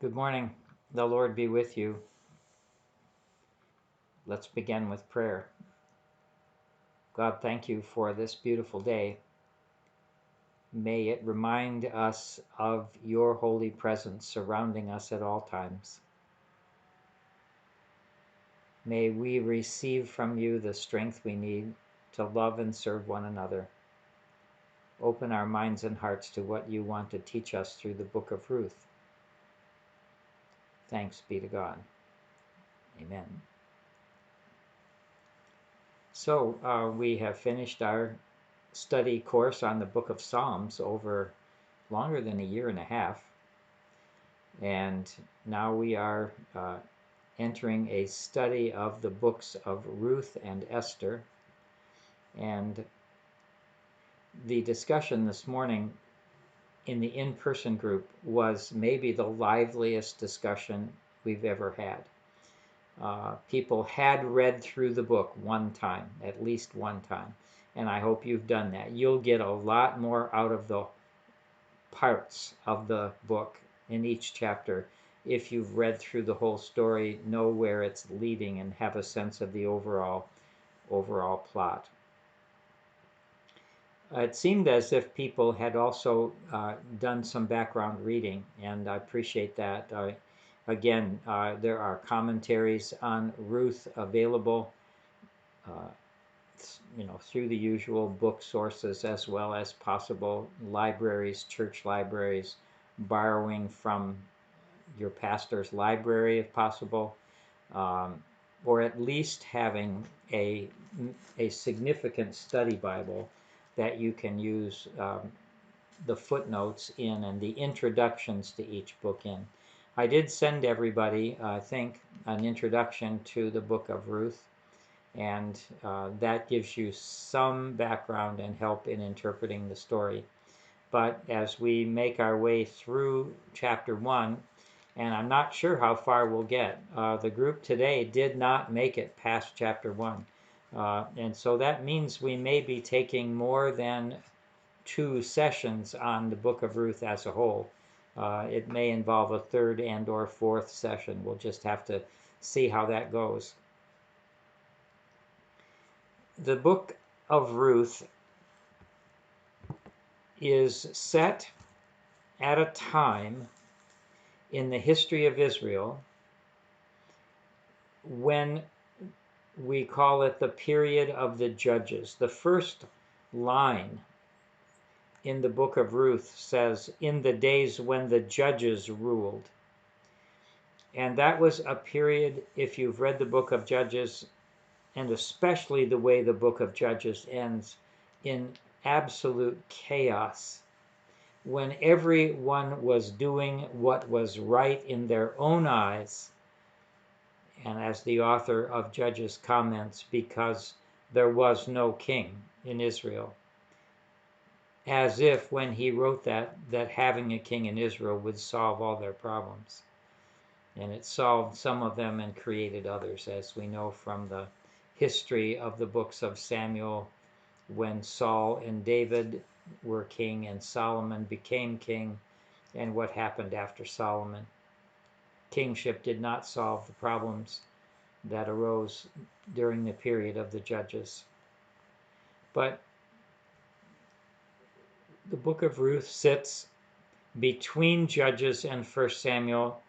Good morning. The Lord be with you. Let's begin with prayer. God, thank you for this beautiful day. May it remind us of your holy presence surrounding us at all times. May we receive from you the strength we need to love and serve one another. Open our minds and hearts to what you want to teach us through the Book of Ruth. Thanks be to God. Amen. So we have finished our study course on the Book of Psalms over longer than a year and a half, and now we are entering a study of the books of Ruth and Esther. And the discussion this morning in the in-person group was maybe the liveliest discussion we've ever had. People had read through the book one time, at least one time, and I hope you've done that. You'll get a lot more out of the parts of the book in each chapter if you've read through the whole story, know where it's leading, and have a sense of the overall plot. It seemed as if people had also done some background reading, and I appreciate that. Again, there are commentaries on Ruth available, through the usual book sources, as well as possible libraries, church libraries, borrowing from your pastor's library if possible, or at least having a significant study Bible that you can use the footnotes in and the introductions to each book in. I did send everybody, I think, an introduction to the Book of Ruth, and that gives you some background and help in interpreting the story. But as we make our way through chapter 1, and I'm not sure how far we'll get. The group today did not make it past chapter 1. And so that means we may be taking more than 2 sessions on the Book of Ruth as a whole. It may involve a 3rd and or 4th session. We'll just have to see how that goes. The Book of Ruth is set at a time in the history of Israel when we call it the period of the judges. The first line in the Book of Ruth says, "In the days when the judges ruled." And that was a period, if you've read the Book of Judges, and especially the way the Book of Judges ends, in absolute chaos, when everyone was doing what was right in their own eyes. And as the author of Judges comments, because there was no king in Israel. As if when he wrote that having a king in Israel would solve all their problems. And it solved some of them and created others, as we know from the history of the books of Samuel, when Saul and David were king and Solomon became king, and what happened after Solomon. Kingship did not solve the problems that arose during the period of the judges. But the Book of Ruth sits between Judges and 1 Samuel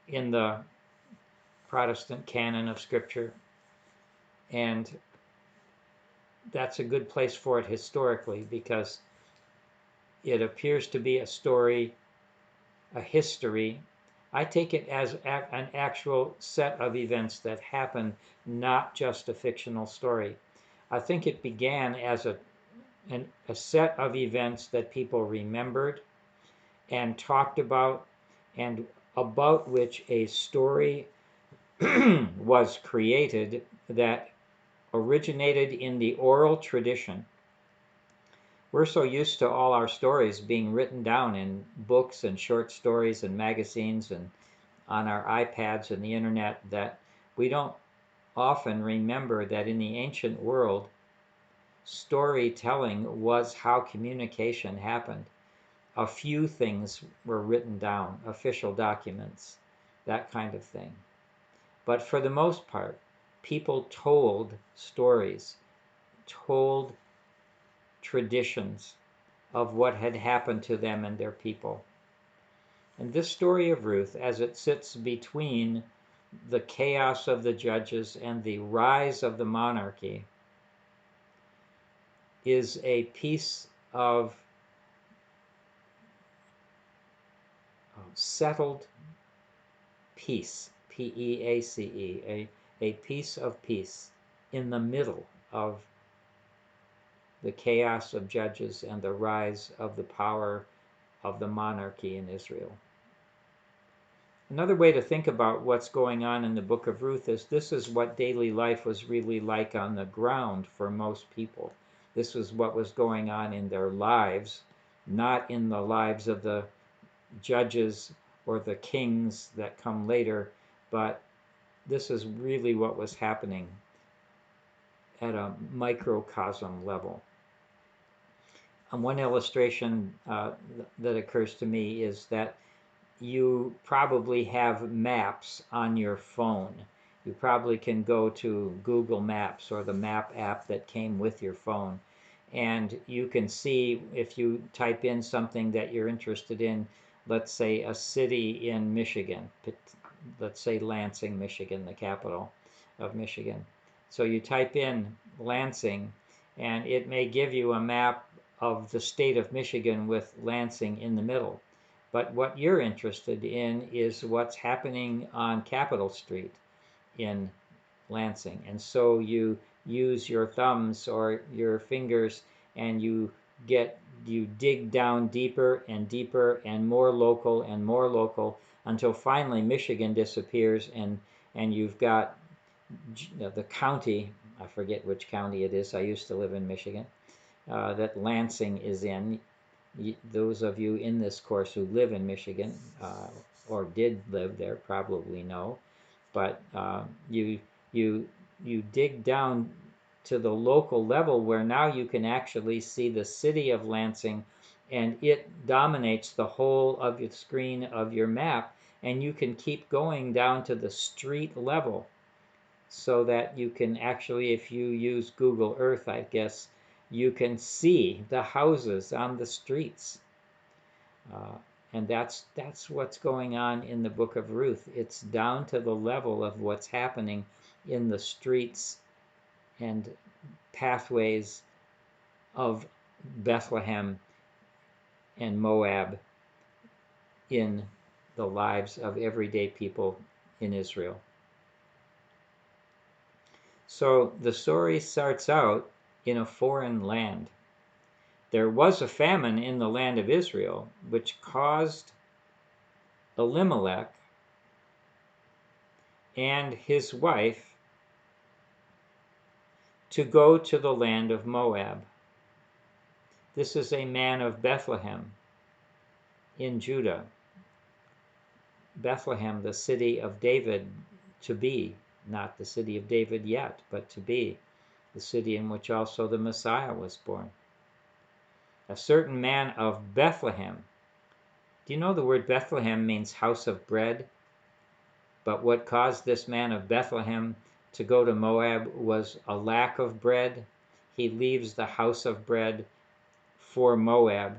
in the Protestant canon of Scripture, and that's a good place for it historically, because it appears to be a story, a history. I take it as an actual set of events that happened, not just a fictional story. I think it began as a set of events that people remembered and talked about, and about which a story was created that originated in the oral tradition. We're so used to all our stories being written down in books and short stories and magazines and on our iPads and the internet that we don't often remember that in the ancient world, storytelling was how communication happened. A few things were written down, official documents, that kind of thing. But for the most part, people told stories, told traditions of what had happened to them and their people. And this story of Ruth, as it sits between the chaos of the judges and the rise of the monarchy, is a piece of settled peace, P-E-A-C-E, a piece of peace in the middle of the chaos of judges and the rise of the power of the monarchy in Israel. Another way to think about what's going on in the book of Ruth is this is what daily life was really like on the ground for most people. This was what was going on in their lives, not in the lives of the judges or the kings that come later, but this is really what was happening at a microcosm level. And one illustration that occurs to me is that you probably have maps on your phone. You probably can go to Google Maps or the map app that came with your phone, and you can see if you type in something that you're interested in, let's say a city in Michigan, let's say Lansing, Michigan, the capital of Michigan. So you type in Lansing, and it may give you a map of the state of Michigan with Lansing in the middle. But what you're interested in is what's happening on Capitol Street in Lansing. And so you use your thumbs or your fingers and you dig down deeper and deeper and more local until finally Michigan disappears and you've got the county, I forget which county it is, I used to live in Michigan, that Lansing is in. Those of you in this course who live in Michigan or did live there probably know, but you dig down to the local level where now you can actually see the city of Lansing, and it dominates the whole of the screen of your map, and you can keep going down to the street level so that you can actually, if you use Google Earth, I guess, you can see the houses on the streets. And that's what's going on in the book of Ruth. It's down to the level of what's happening in the streets and pathways of Bethlehem and Moab in the lives of everyday people in Israel. So the story starts out in a foreign land. There was a famine in the land of Israel, which caused Elimelech and his wife to go to the land of Moab. This is a man of Bethlehem in Judah. Bethlehem, the city of David, to be, not the city of David yet, but to be, the city in which also the Messiah was born. A certain man of Bethlehem. Do you know the word Bethlehem means house of bread? But what caused this man of Bethlehem to go to Moab was a lack of bread. He leaves the house of bread for Moab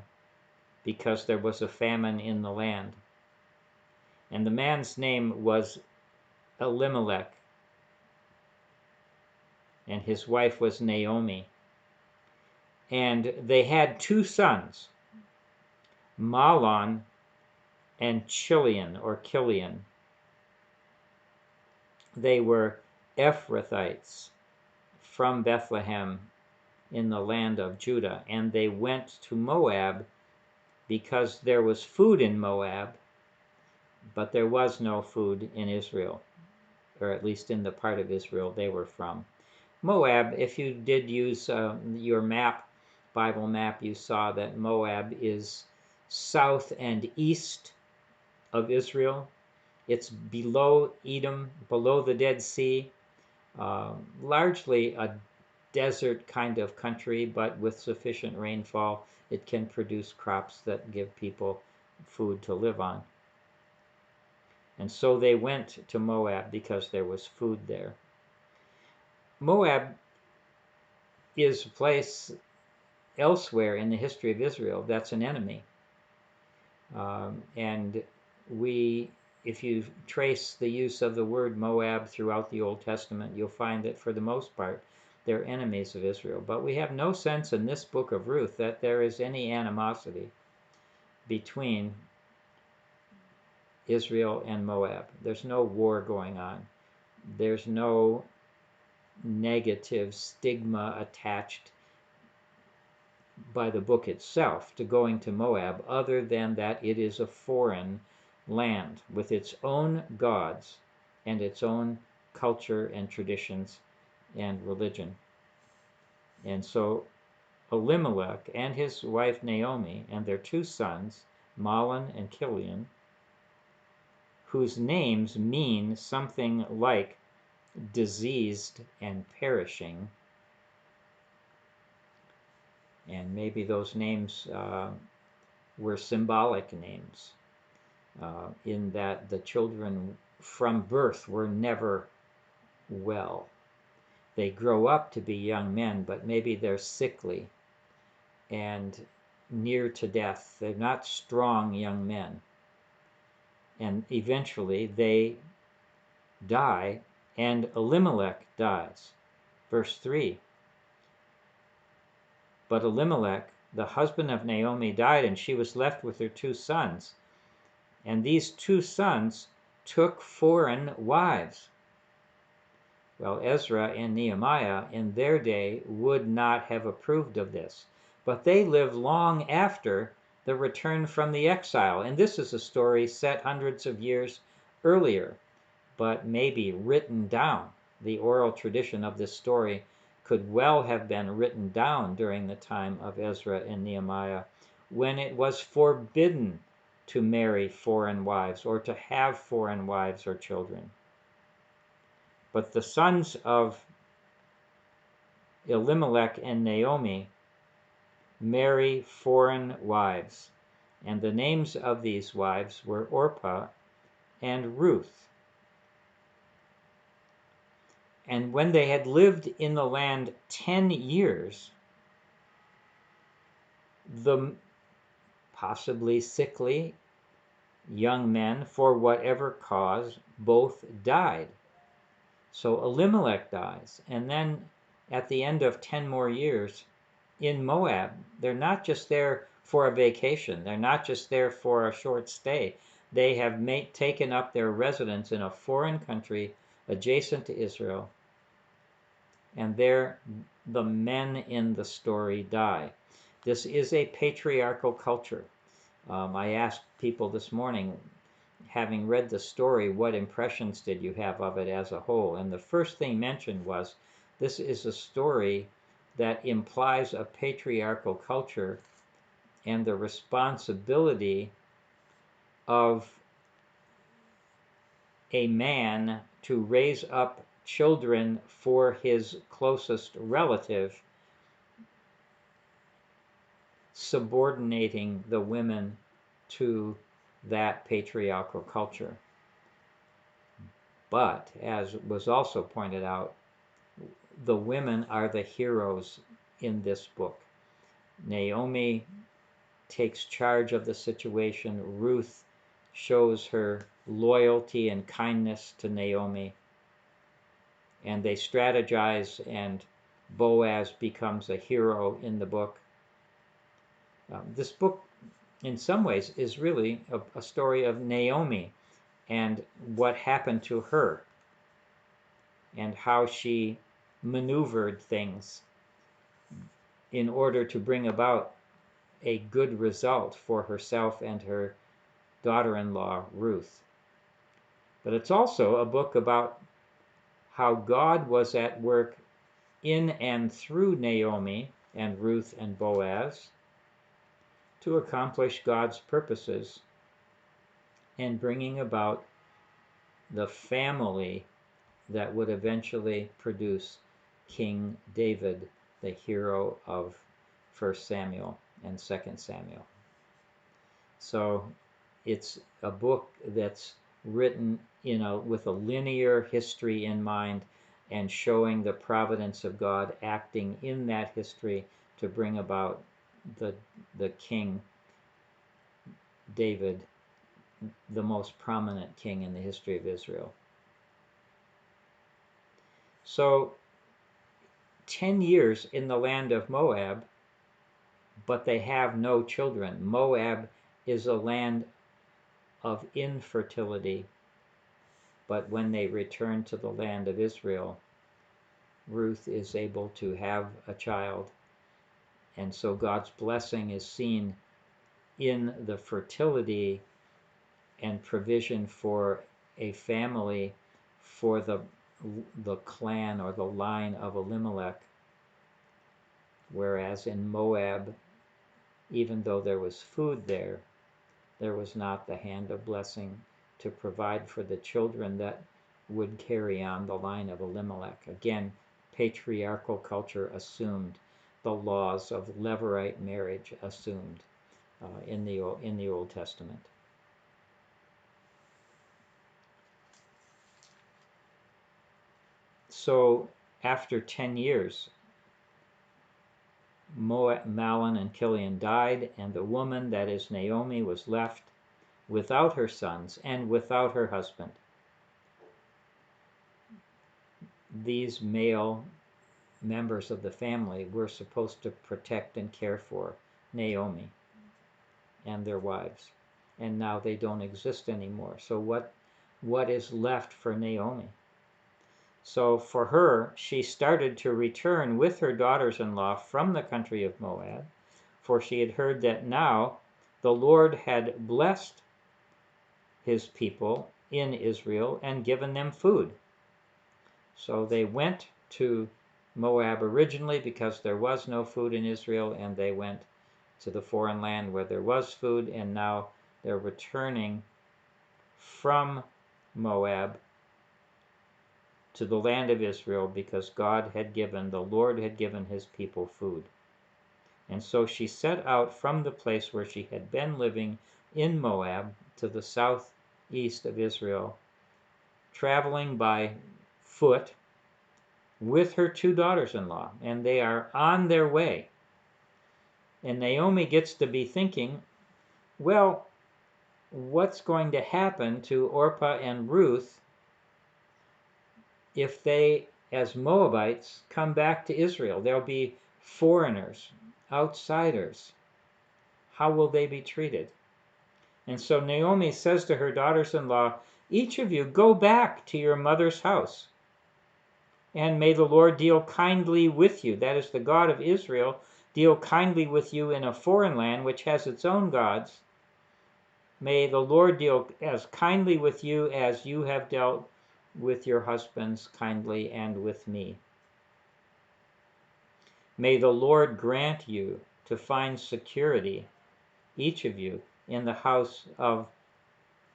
because there was a famine in the land. And the man's name was Elimelech, and his wife was Naomi. And they had two sons, Mahlon and Chilion, or Kilion. They were Ephrathites from Bethlehem in the land of Judah, and they went to Moab because there was food in Moab, but there was no food in Israel, or at least in the part of Israel they were from. Moab, if you did use your map, Bible map, you saw that Moab is south and east of Israel. It's below Edom, below the Dead Sea, largely a desert kind of country, but with sufficient rainfall, it can produce crops that give people food to live on. And so they went to Moab because there was food there. Moab is a place elsewhere in the history of Israel that's an enemy. And if you trace the use of the word Moab throughout the Old Testament, you'll find that for the most part, they're enemies of Israel. But we have no sense in this book of Ruth that there is any animosity between Israel and Moab. There's no war going on. There's no negative stigma attached by the book itself to going to Moab, other than that it is a foreign land with its own gods and its own culture and traditions and religion. And so Elimelech and his wife Naomi and their two sons, Mahlon and Chilion, whose names mean something like diseased and perishing, and maybe those names were symbolic names, in that the children from birth were never well. They grow up to be young men, but maybe they're sickly and near to death. They're not strong young men. And eventually they die, and Elimelech dies. Verse 3. But Elimelech, the husband of Naomi, died, and she was left with her two sons. And these two sons took foreign wives. Well, Ezra and Nehemiah in their day would not have approved of this, but they lived long after the return from the exile. And this is a story set hundreds of years earlier, but maybe written down. The oral tradition of this story could well have been written down during the time of Ezra and Nehemiah, when it was forbidden to marry foreign wives or to have foreign wives or children. But the sons of Elimelech and Naomi marry foreign wives, and the names of these wives were Orpah and Ruth. And when they had lived in the land 10 years, the possibly sickly young men, for whatever cause, both died. So Elimelech dies, and then at the end of 10 more years in Moab, they're not just there for a vacation, they're not just there for a short stay. They have taken up their residence in a foreign country adjacent to Israel, and there the men in the story die. This is a patriarchal culture. I asked people this morning, having read the story, what impressions did you have of it as a whole? And the first thing mentioned was, this is a story that implies a patriarchal culture and the responsibility of a man to raise up children for his closest relative, subordinating the women to that patriarchal culture. But, as was also pointed out, the women are the heroes in this book. Naomi takes charge of the situation. Ruth shows her loyalty and kindness to Naomi, and they strategize, and Boaz becomes a hero in the book. This book, in some ways, is really a story of Naomi and what happened to her and how she maneuvered things in order to bring about a good result for herself and her daughter-in-law, Ruth. But it's also a book about how God was at work in and through Naomi and Ruth and Boaz to accomplish God's purposes and bringing about the family that would eventually produce King David, the hero of 1 Samuel and 2 Samuel. So it's a book that's written with a linear history in mind and showing the providence of God acting in that history to bring about the King David, the most prominent king in the history of Israel. So 10 years in the land of Moab, but they have no children. Moab is a land of infertility, but when they return to the land of Israel, Ruth is able to have a child, and so God's blessing is seen in the fertility and provision for a family for the clan or the line of Elimelech, whereas in Moab, even though there was food there was not the hand of blessing to provide for the children that would carry on the line of Elimelech. Again, patriarchal culture assumed, the laws of levirate marriage assumed in the Old Testament. So after 10 years, Mahlon and Chilion died, and the woman, that is Naomi, was left without her sons and without her husband. These male members of the family were supposed to protect and care for Naomi and their wives, and now they don't exist anymore. So what is left for Naomi? So for her, she started to return with her daughters-in-law from the country of Moab, for she had heard that now the Lord had blessed his people in Israel and given them food. So they went to Moab originally because there was no food in Israel, and they went to the foreign land where there was food, and now they're returning from Moab to the land of Israel because the Lord had given his people food. And so she set out from the place where she had been living in Moab to the southeast of Israel, traveling by foot with her two daughters-in-law, and they are on their way. And Naomi gets to be thinking, well, what's going to happen to Orpah and Ruth if they, as Moabites, come back to Israel? They'll be foreigners, outsiders. How will they be treated? And so Naomi says to her daughters-in-law, each of you go back to your mother's house, and may the Lord deal kindly with you. That is, the God of Israel deal kindly with you in a foreign land which has its own gods. May the Lord deal as kindly with you as you have dealt with your husbands kindly and with me. May the Lord grant you to find security, each of you, in the house of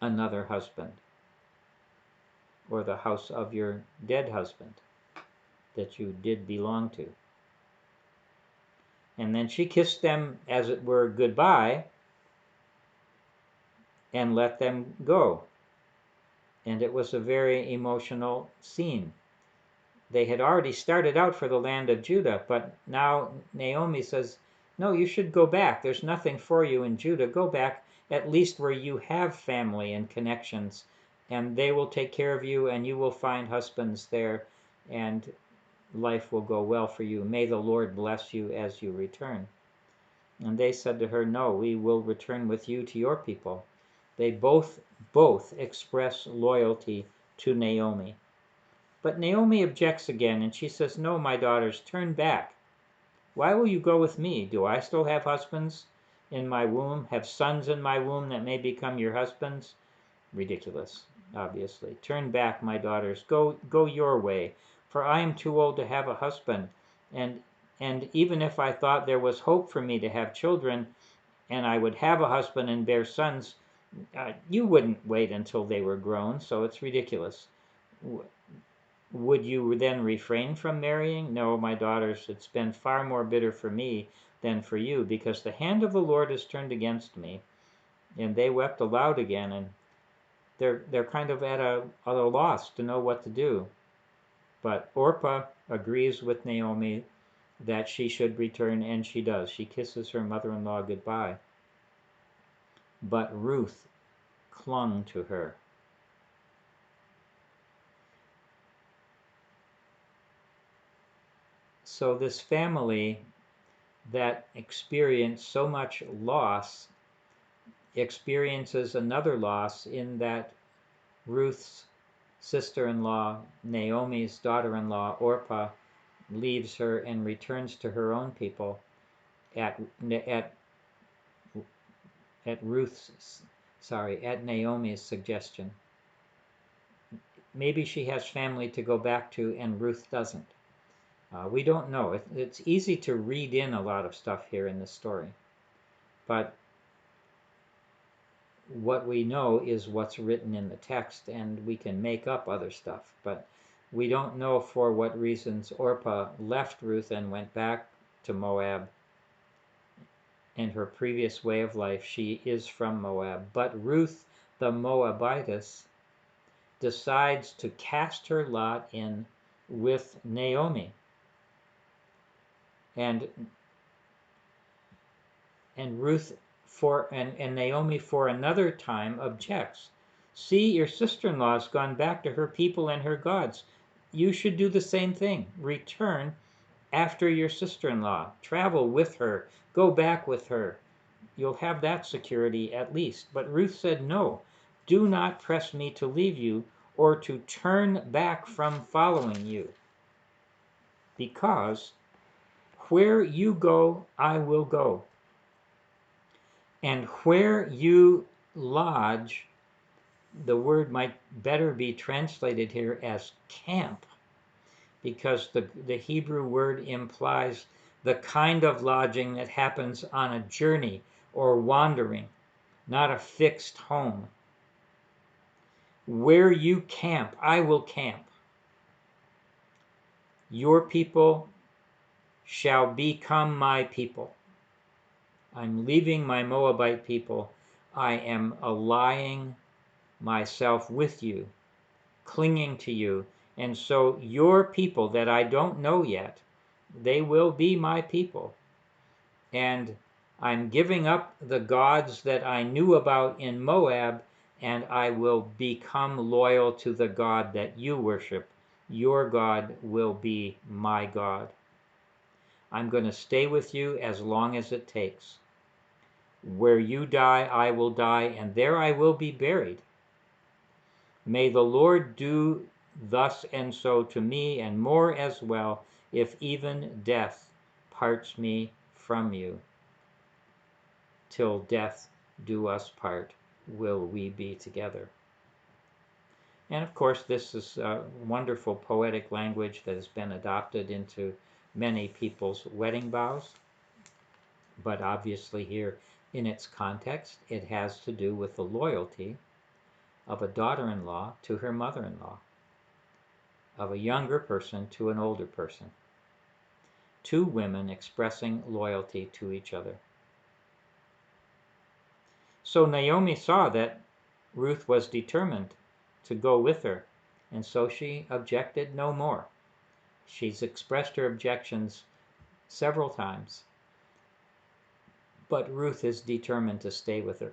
another husband, or the house of your dead husband that you did belong to. And then she kissed them, as it were, goodbye, and let them go. And it was a very emotional scene. They had already started out for the land of Judah, but now Naomi says, no, you should go back. There's nothing for you in Judah. Go back, at least where you have family and connections, and they will take care of you, and you will find husbands there, and life will go well for you. May the Lord bless you as you return. And they said to her, no, we will return with you to your people. They both express loyalty to Naomi. But Naomi objects again, and she says, no, my daughters, turn back. Why will you go with me? Do I still have husbands in my womb, have sons in my womb that may become your husbands? Ridiculous, obviously. Turn back, my daughters, go your way, for I am too old to have a husband. And even if I thought there was hope for me to have children, and I would have a husband and bear sons, you wouldn't wait until they were grown, so it's ridiculous. would you then refrain from marrying? No, my daughters, it's been far more bitter for me than for you, because the hand of the Lord is turned against me. And they wept aloud again, and they're kind of at a loss to know what to do. But Orpah agrees with Naomi that she should return, and she does. She kisses her mother-in-law goodbye. But Ruth clung to her. So this family that experienced so much loss experiences another loss in that Ruth's sister-in-law, Naomi's daughter-in-law, Orpah, leaves her and returns to her own people at Naomi's suggestion. Maybe she has family to go back to and Ruth doesn't. We don't know. It's easy to read in a lot of stuff here in this story. But what we know is what's written in the text, and we can make up other stuff. But we don't know for what reasons Orpah left Ruth and went back to Moab and her previous way of life. She is from Moab. But Ruth the Moabitess decides to cast her lot in with Naomi. And Ruth and Naomi for another time objects. See, your sister-in-law has gone back to her people and her gods. You should do the same thing. Return after your sister-in-law. Travel with her. Go back with her. You'll have that security at least. But Ruth said, no, do not press me to leave you or to turn back from following you. Because where you go, I will go. And where you lodge, the word might better be translated here as camp, because the Hebrew word implies the kind of lodging that happens on a journey or wandering, not a fixed home. Where you camp, I will camp. Your people shall become my people. I'm leaving my Moabite people. I am allying myself with you, clinging to you. And so your people that I don't know yet, they will be my people. And I'm giving up the gods that I knew about in Moab, and I will become loyal to the God that you worship. Your God will be my God. I'm going to stay with you as long as it takes. Where you die, I will die, and there I will be buried. May the Lord do thus and so to me, and more as well, if even death parts me from you. Till death do us part, will we be together. And of course, this is wonderful poetic language that has been adopted into many people's wedding vows. But obviously here, in its context, it has to do with the loyalty of a daughter-in-law to her mother-in-law, of a younger person to an older person. Two women expressing loyalty to each other. So Naomi saw that Ruth was determined to go with her, and so she objected no more. She's expressed her objections several times, but Ruth is determined to stay with her.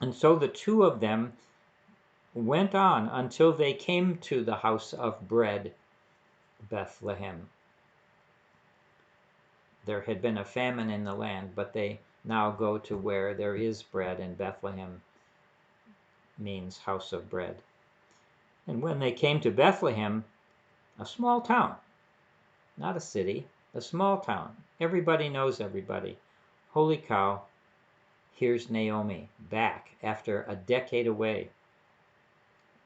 And so the two of them went on until they came to the house of bread, Bethlehem. There had been a famine in the land, but they now go to where there is bread, and Bethlehem means house of bread. And when they came to Bethlehem, a small town, not a city, a small town. Everybody knows everybody. Holy cow, here's Naomi back after a decade away.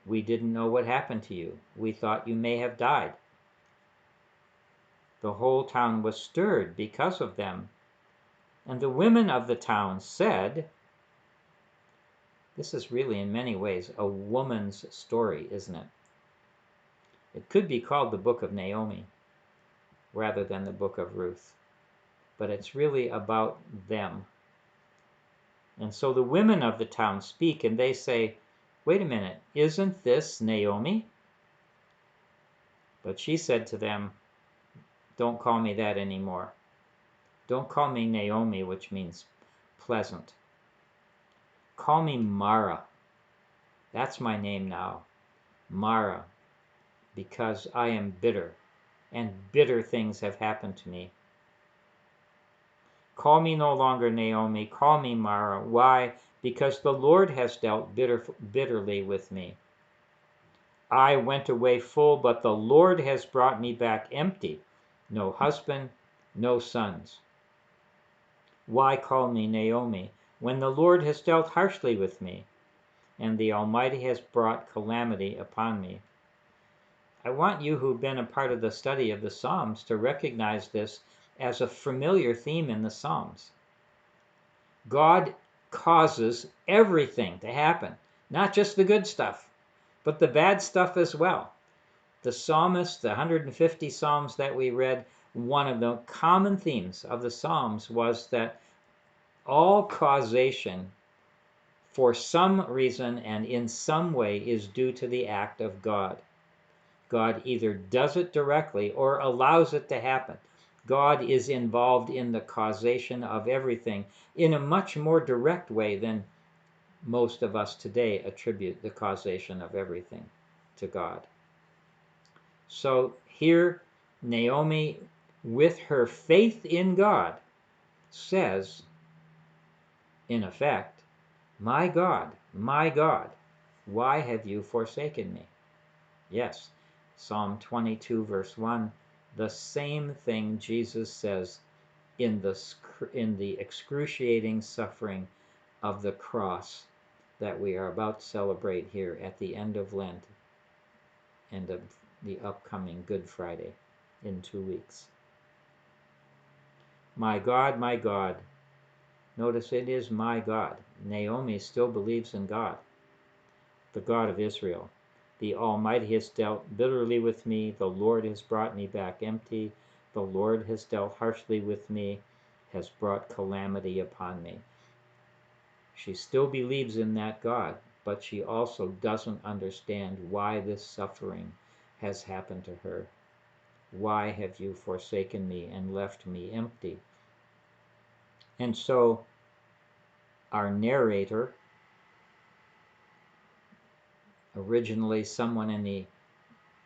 We didn't know what happened to you. We thought you may have died. The whole town was stirred because of them. And the women of the town said, this is really in many ways a woman's story, isn't it? It could be called the Book of Naomi rather than the Book of Ruth, but it's really about them. And so the women of the town speak, and they say, "Wait a minute, isn't this Naomi?" But she said to them, "Don't call me that anymore. Don't call me Naomi," which means pleasant. "Call me Mara. That's my name now, Mara, because I am bitter, and bitter things have happened to me. Call me no longer Naomi, call me Mara." Why? Because the Lord has dealt bitterly with me. I went away full, but the Lord has brought me back empty. No husband, no sons. Why call me Naomi, when the Lord has dealt harshly with me, and the Almighty has brought calamity upon me? I want you who've been a part of the study of the Psalms to recognize this as a familiar theme in the Psalms. God causes everything to happen, not just the good stuff, but the bad stuff as well. The psalmist, the 150 psalms that we read, one of the common themes of the Psalms was that all causation for some reason and in some way is due to the act of God. God either does it directly or allows it to happen. God is involved in the causation of everything in a much more direct way than most of us today attribute the causation of everything to God. So here, Naomi, with her faith in God, says, in effect, my God, why have you forsaken me?" Yes, Psalm 22, verse 1, the same thing Jesus says in the excruciating suffering of the cross that we are about to celebrate here at the end of Lent and of the upcoming Good Friday in 2 weeks. My God, notice it is my God. Naomi still believes in God, the God of Israel. The Almighty has dealt bitterly with me. The Lord has brought me back empty. The Lord has dealt harshly with me, has brought calamity upon me. She still believes in that God, but she also doesn't understand why this suffering has happened to her. Why have you forsaken me and left me empty? And so our narrator, originally someone in the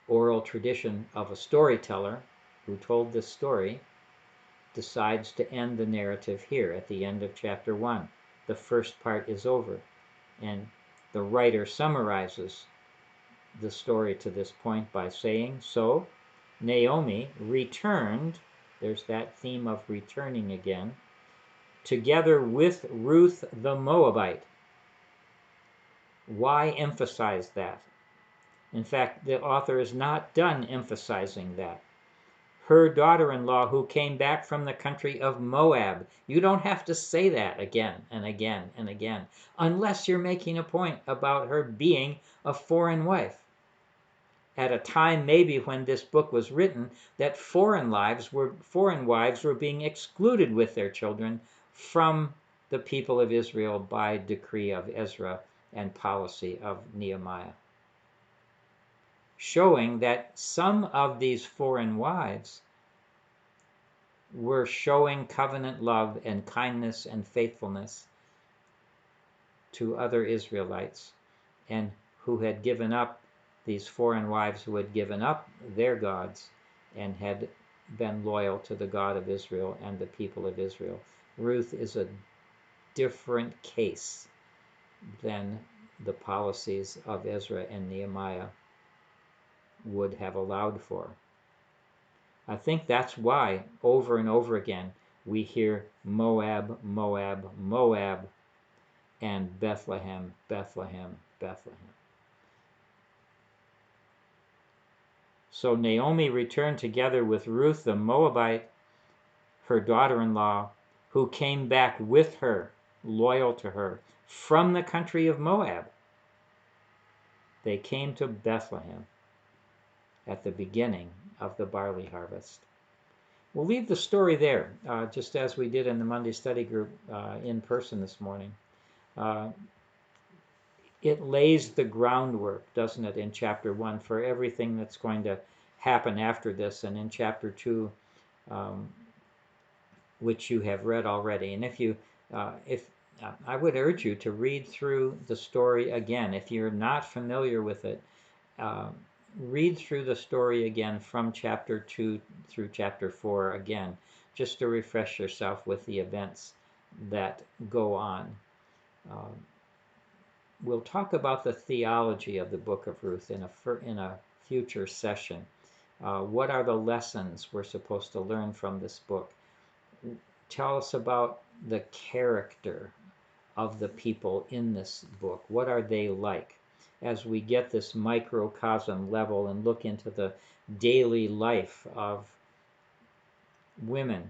oral tradition of a storyteller who told this story, decides to end the narrative here at the end of chapter 1. The first part is over, and the writer summarizes the story to this point by saying, so Naomi returned, there's that theme of returning again, together with Ruth the Moabite. Why emphasize that? In fact, the author is not done emphasizing that. Her daughter-in-law who came back from the country of Moab. You don't have to say that again and again and again, unless you're making a point about her being a foreign wife. At a time maybe when this book was written, that foreign wives were being excluded with their children from the people of Israel by decree of Ezra and policy of Nehemiah. Showing that some of these foreign wives were showing covenant love and kindness and faithfulness to other Israelites, and who had given up, these foreign wives who had given up their gods and had been loyal to the God of Israel and the people of Israel. Ruth is a different case than the policies of Ezra and Nehemiah would have allowed for. I think that's why over and over again we hear Moab, Moab, Moab, and Bethlehem, Bethlehem, Bethlehem. So Naomi returned together with Ruth the Moabite, her daughter-in-law, who came back with her, loyal to her, from the country of Moab. They came to Bethlehem. at the beginning of the barley harvest. We'll leave the story there, just as we did in the Monday study group in person this morning. It lays the groundwork, doesn't it, in chapter 1 for everything that's going to happen after this, and in chapter 2, which you have read already. And if I would urge you to read through the story again. If you're not familiar with it, read through the story again from chapter 2 through chapter 4 again, just to refresh yourself with the events that go on. We'll talk about the theology of the Book of Ruth in a future session. What are the lessons we're supposed to learn from this book? Tell us about the character of the people in this book. What are they like? As we get this microcosm level and look into the daily life of women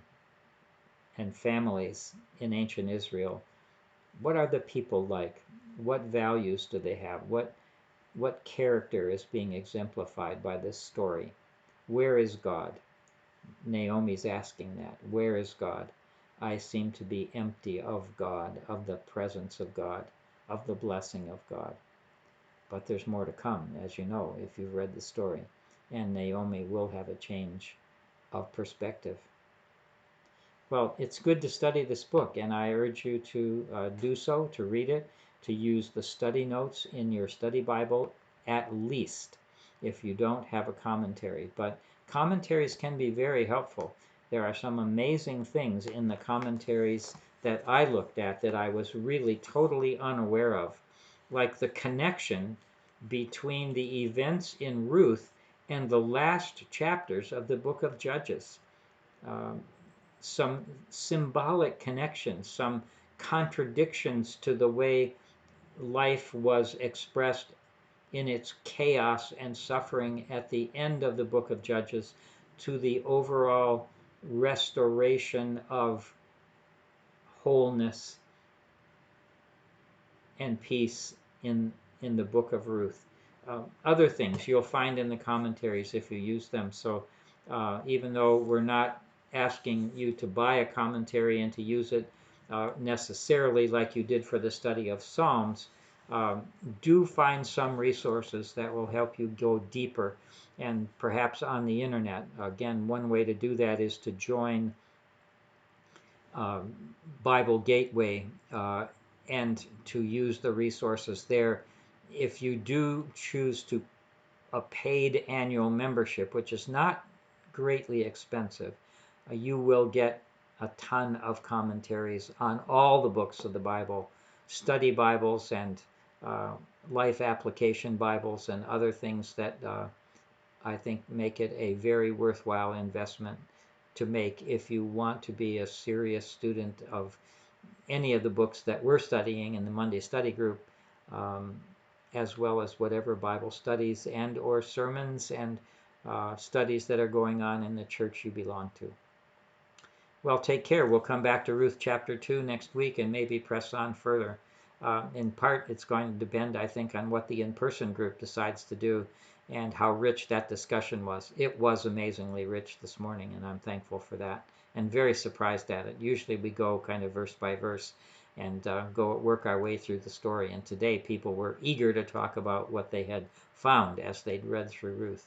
and families in ancient Israel, what are the people like? What values do they have? What character is being exemplified by this story? Where is God? Naomi's asking that. Where is God? I seem to be empty of God, of the presence of God, of the blessing of God. But there's more to come, as you know, if you've read the story. And Naomi will have a change of perspective. Well, it's good to study this book, and I urge you to do so, to read it, to use the study notes in your study Bible, at least, if you don't have a commentary. But commentaries can be very helpful. There are some amazing things in the commentaries that I looked at that I was really totally unaware of, like the connection between the events in Ruth and the last chapters of the book of Judges. Some symbolic connections, some contradictions to the way life was expressed in its chaos and suffering at the end of the book of Judges to the overall restoration of wholeness and peace in the book of Ruth. Other things you'll find in the commentaries if you use them. So even though we're not asking you to buy a commentary and to use it necessarily like you did for the study of Psalms, do find some resources that will help you go deeper, and perhaps on the internet. Again, one way to do that is to join Bible Gateway and to use the resources there. If you do choose to a paid annual membership, which is not greatly expensive, you will get a ton of commentaries on all the books of the Bible, study Bibles and life application Bibles and other things that I think make it a very worthwhile investment to make if you want to be a serious student of any of the books that we're studying in the Monday study group, as well as whatever Bible studies and or sermons and studies that are going on in the church you belong to. Well, take care. We'll come back to Ruth chapter 2 next week and maybe press on further. In part, it's going to depend, I think, on what the in-person group decides to do and how rich that discussion was. It was amazingly rich this morning, and I'm thankful for that and very surprised at it. Usually we go kind of verse by verse and work our way through the story. And today people were eager to talk about what they had found as they'd read through Ruth.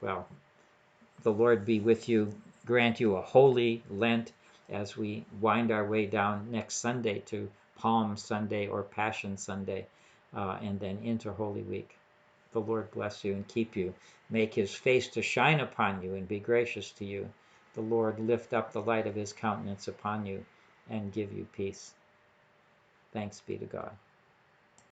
Well, the Lord be with you, grant you a holy Lent as we wind our way down next Sunday to Palm Sunday or Passion Sunday, and then into Holy Week. The Lord bless you and keep you. Make his face to shine upon you and be gracious to you. The Lord lift up the light of his countenance upon you and give you peace. Thanks be to God.